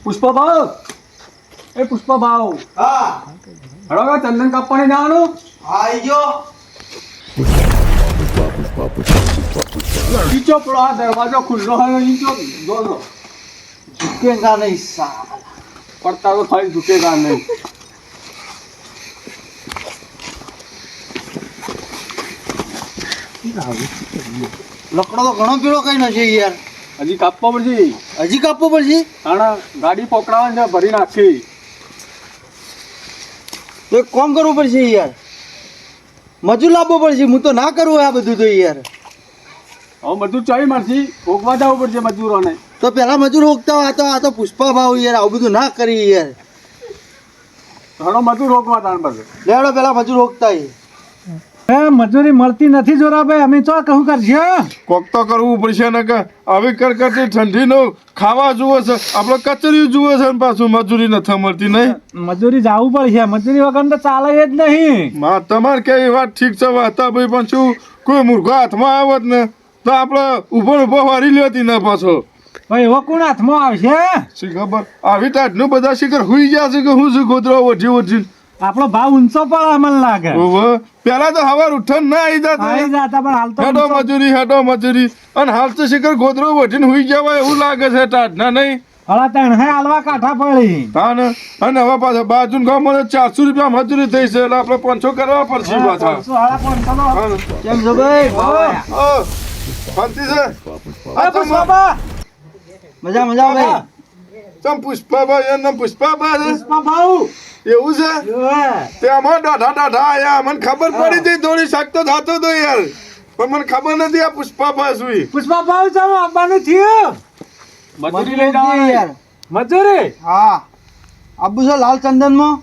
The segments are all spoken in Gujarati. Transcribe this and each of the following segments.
પુષ્પા ભાવ એ પુષ્પા ભાવ હા હળો ચંદન કાપવાની જવાનું આઈ ગયો નીચો પડો આ દરવાજો ખુલ્લો હોય નીચો દોડો ઝુકેગા નહીં સાલા પડતા તો થઈ ઝુકેગા નહીં લકડો તો ઘણો પીળો કઈ નથી યાર હજી કાપવા પડશે હજી કાપવો પડશે કારણ ગાડી પકડાવાની છે ભરી નાખી તો એક કામ કરવું પડશે યાર મજૂર લાવવો પડશે હું તો ના કરું આ બધું તો યાર હવે બધું ચાવી મળશે ભોગવા જવું પડશે મજૂરોને તો પેલા મજૂર હોકતા હોય આ તો પુષ્પા ભાવ યાર આવું બધું ના કરી યાર ઘણો મજૂર રોકવા તાણ બધું લેવડો પેલા મજૂર હોકતા એ મજૂરી મળતી નથી જોરાભાઈ અમે તો કહું કરશે કોક તો કરવું પડશે ને કે આવી કરકરતી ઠંડીનું ખાવા જુએ છે આપણે કચરી જુએ છે ને પાછું મજૂરી નથી મળતી નહીં મજૂરી જવું પડશે મજૂરી વગર તો ચાલે જ નહીં તમારે કેવી વાત ઠીક છે વાતા ભાઈ પણ શું કોઈ મૂર્ખો હાથમાં આવત ને તો આપણે ઉભો વારી લેતી ને પાછો ભાઈ એવો કોણ હાથમાં આવશે શી ખબર આવી ટાઈટનું બધા શિખર હુઈ ગયા છે કે હું શું ગોદરો વધી આપણો ભાવ ઊંચો પડે મને લાગે પેલા તો હવાર ઉઠન ના આવી આવી જતા જતા પણ હાલ તો હેડો મજૂરી અને હાલ તો શિખર ગોદરો વઢીને હુઈ ગયા હોય એવું લાગે છે ટાટ ના નહીં હળા તણ હે હાલવા કાઠા પડી હા ને અને હવે પાછા બાજુ ગામમાં 400 રૂપિયા મજૂરી થઈ છે એટલે આપણે 500 કરવા પડશે પાછા હળા 500 નો. હા ને. કેમ છો ભાઈ શાંતિ છે અરે પુષ્પાબા મજા મજા ભાઈ તમ પુષ્પાભાઈ એમ નામ પુષ્પાબા છે પુષ્પા ભાવ એવું છે તે આમાં દાઢા આયા મને ખબર પડી હતી દોડી શકતો થતો તો યાર પણ મને ખબર નથી આ પુષ્પાબા શું પુષ્પા ભાવ ચાલો આવવાનું થયું મજૂરી લઈ યાર જવાનું મજૂરી હા આબુ છે લાલ ચંદન માં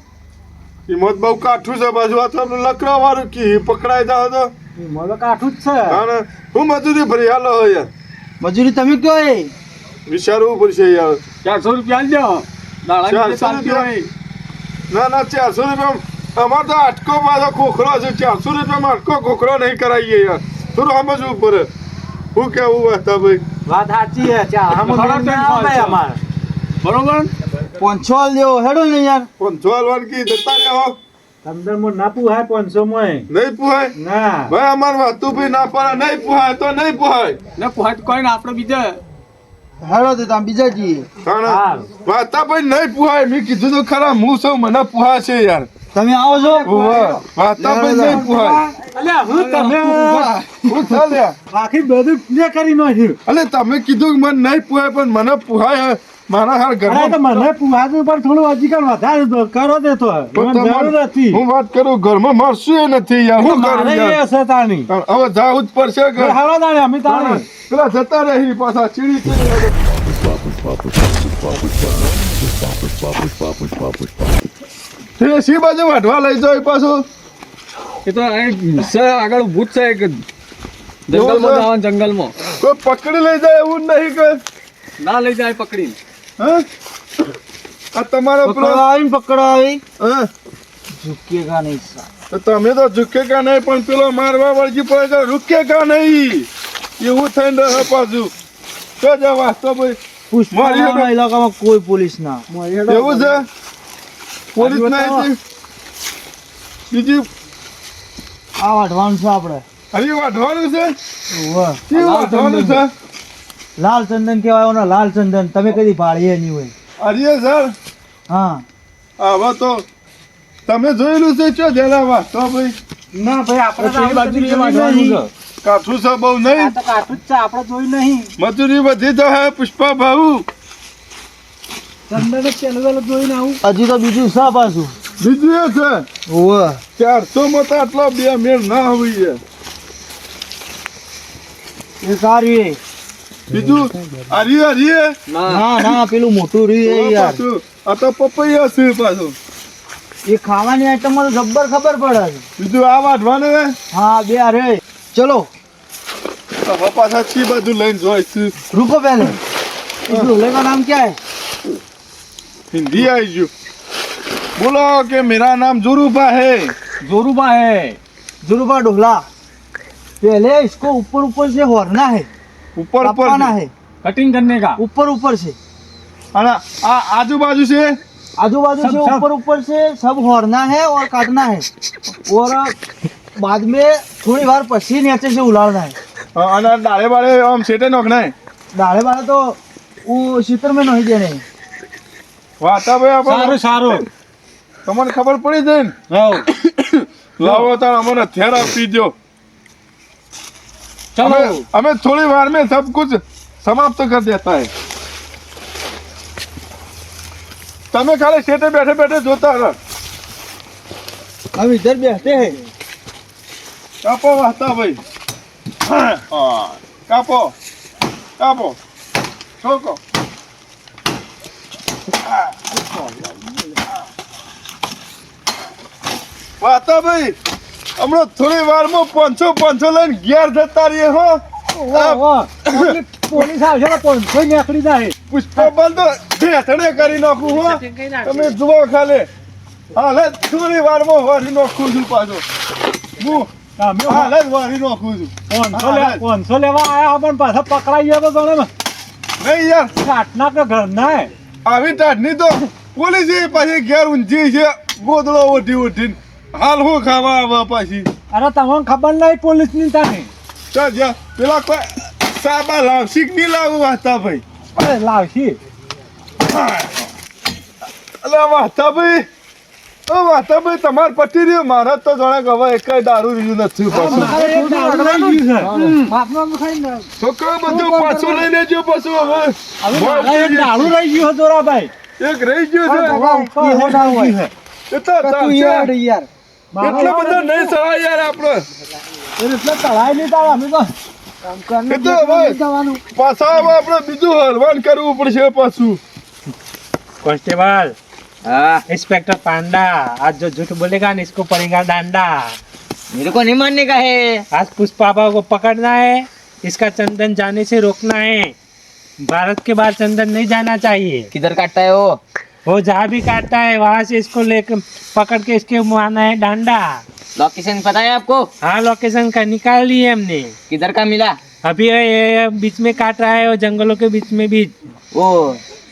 હિંમત બહુ કાઠું છે બાજુ આ તો લકડા વાળું કી પકડાઈ જાવ તો મોલો કાઠું જ છે હા ને હું મજૂરી ભરી હાલો હોય યાર મજૂરી તમે કયો એ વિચારવું પડશે યાર 400 રૂપિયા આલજો દાડા 400 રૂપિયા? ના 400 રૂપિયા અમાર તો આટકો પાછો ખોખરો છે 400 રૂપિયામાં આટકો ખોખરો નહીં કરાવીએ યાર થોડું સમજવું પડે હું કેવું હતા ભાઈ વાત સાચી છે ચા હમ અમાર બરોબર 500 આલ દેવો હેડો ને યાર 500 હાલવાનું કી જતા રહ્યા અંદર મો ના પુહાય 500 મોય નહીં પુહાય ના ભાઈ અમાર વાતું ભાઈ ના પડે નહીં પુહાય તો નહીં પુહાય ને પોહાય તો કોઈ ને આપણે બીજે હેડો તો તમે બીજા જઈએ હા. વાતા ભાઈ નહીં પુહાય મેં કીધું તો ખરા હું સૌ મને પુહા છે યાર તમે આવો છો વાતા ભાઈ નહીં પુહાય અલ્યા હું તમે હું ચાલ્યા આખી બધું પ્લે કરી નાખ્યું અલે તમે કીધું કે મને નહીં પુહાય પણ મને પુહાય મારા હાર અરે તો ઘરમાં મને પુહાતું પણ થોડું હજી કણ વધારે દો કરો દે તો પણ મને જરૂર તમારે- નથી હું વાત કરું ઘરમાં મારશું એ નથી યાર હું કરું મારે યાર એ છે તાણી હવે જાવું જ પડશે કે હાલો તાણે અમે તાણે પેલા જતા રહી પાછા ચીડી ચીડી સી બાજુ વાઢવા લઈ જાવ પાછું એ તો છે આગળ ભૂત છે એક જંગલમાં જવાનું જંગલમાં કોઈ પકડી લઈ જાય એવું નહીં કે ના લઈ જાય પકડીને હા? આ તમારો પેલો પકડવા આવી ને પકડવા આવી હા? ઝુકેગા નહીં સાલા. તો તમે તો ઝુકેગા નહીં પણ પેલો મારવા વળગી પડે તો રૂકેગા નહીં એવું થઈને રહે પાછું તો જા વાસ્તો ભાઈ મારી હેડો. પુષ્પા ઇલાકામાં કોઈ પોલીસ ના એવું છે પોલીસ નહીં બીજી આ વાઢવાનું છે આપણે હજી વાઢવાનું છે વાહ. શું વાઢવાનું છે લાલ ચંદન કહેવાય ઓનો લાલ ચંદન તમે કદી ભાળીએ નહીં હોય હરીએ સર હા હવે તો તમે જોયેલું છે ચો જેલા વાસ્તો ભાઈ ના ભાઈ આપણે તો પેલી બાજુ જોયું વાઢવાનું નહીં. છે કાઠું છે બહુ નહીં આ તો કાઠું જ છે આપણે જોયું નહીં મજૂરી વધી તો હે પુષ્પા ભાऊ ચંદન જ પેલું પેલું જોઈને આવું હજી તો બીજું છે પાછું બીજું એ છે ઓવે 400 માં તો આટલો બે મેળ ના હોય એ સારું એ બીજું હરીએ ના ના પેલું મોટું રહ્યું એ યાર પાછું આ તો પપૈયા છે પાછું એ ખાવાની આઈટમમાં તો જબ્બર ખબર પડે છે બીજું આ વાઢવાનું હે હા બે અરે ચલો હવે પાછા છી બાજુ લઈને જોઈ છે रुको पहले इस दूल्हे का नाम क्या है हिंदी आई जो बोलो कि मेरा नाम जुरूबा है जोरूबा है जुरूबा ढोला पहले इसको ऊपर ऊपर से होरना है ऊपर ऊपर कापना है कटिंग करने का ऊपर ऊपर से અને આ આજુબાજુ છે आजू बाजू से सब- ऊपर ऊपर से सब होरना है और काटना है और बाद में थोड़ी बार पसी नीचे से उलाड़ना है અને ડાળે બાળે આમ સેટે નોખના डाले वाला तो वो शीतर में नहीं देने વાતા ભાઈ સારું આપણે સારું તમને ખબર પડી જાય ને હવ લાવો તાર અમને હથિયાર આપી દો ચલો हमें थोड़ी बार में सब कुछ समाप्त कर देता है તમે ખાલી સેટે બેઠે બેઠે જોતા રહો हम इधर बैठते हैं કાપો વાતા ભાઈ હા, કાપો કાપો ઠોકો વાતા ભાઈ હમણાં થોડી વારમાં 500 લઈને ઘેર જતા રહીએ હો પોલીસ આવશે ને 500 નીકળી જાય પુષ્પબલ તો ઢેસણે કરી નાખું હો તમે જુઓ ખાલી હાલે થોડી વારમાં વારી નાખું છું પાછો હું તમે હાલે જ વારી નાખું છું 500 લેવા આયા પણ પાછા પકડાઈ ગયા તો ગણે નહીં યાર કાટના કે ઘરના હે આવી ટાટની તો પોલીસ પાછી ઘેર ઊંઘી છે ગોદડો ઉઠીને હાલ હું ખાવા આવે પાછી અરે તમને ખબર નહીં પોલીસ ની તાની ચાલ જા પેલા કોઈ સાબા લાવશી કે નહીં લાવું વાતા ભાઈ અરે લાવશી અલા વાતા ભાઈ ઓ વાતા ભાઈ તમાર પટી રહ્યો મારા તો જાણે કે હવે એકેય દારૂ રહ્યું નથી પાછું મારે એક દારૂ લઈ ગયું છે બાપનો ખાઈને છોકરો બધું પાછું લઈ લેજો પાછું હવે હવે મારે એક દારૂ લઈ ગયું છે જોરાભાઈ એક રહી ગયું છે એ હોટા હોય એ તો तू यार ચાલશે. यार એટલો બધો નહીં સવાય યાર આપણો એટલે તળાઈ નહીં તાળ અમે તો એ તો હવે પાછા હવે આપણે બીજું હલવાન કરવું પડશે પાછું कांस्टेबल इंस्पेक्टर पांडा आज जो झूठ बोलेगा ना इसको पड़ेगा डांडा मेरे को नहीं मानने का है। आज पुष्पापा को पकड़ना है, इसका चंदन जाने से रोकना है। भारत के बाहर चंदन नहीं जाना चाहिए। किधर काटता है वो जहाँ भी काटता है वहाँ से इसको लेकर पकड़ के इसके मारना है डांडा। लोकेशन पता है आपको? हाँ लोकेशन का निकाल लिए हमने। किधर का मिला? अभी ये बीच में काट रहा है और जंगलों के बीच में भी। वो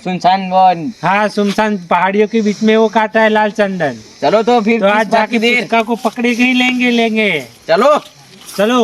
सुनसान वन। हाँ सुनसान पहाड़ियों के बीच में वो काट रहा है लाल चंदन। चलो तो फिर तो आज किस बात जाके की देर? पुष्पा को पकड़े के ही लेंगे। चलो चलो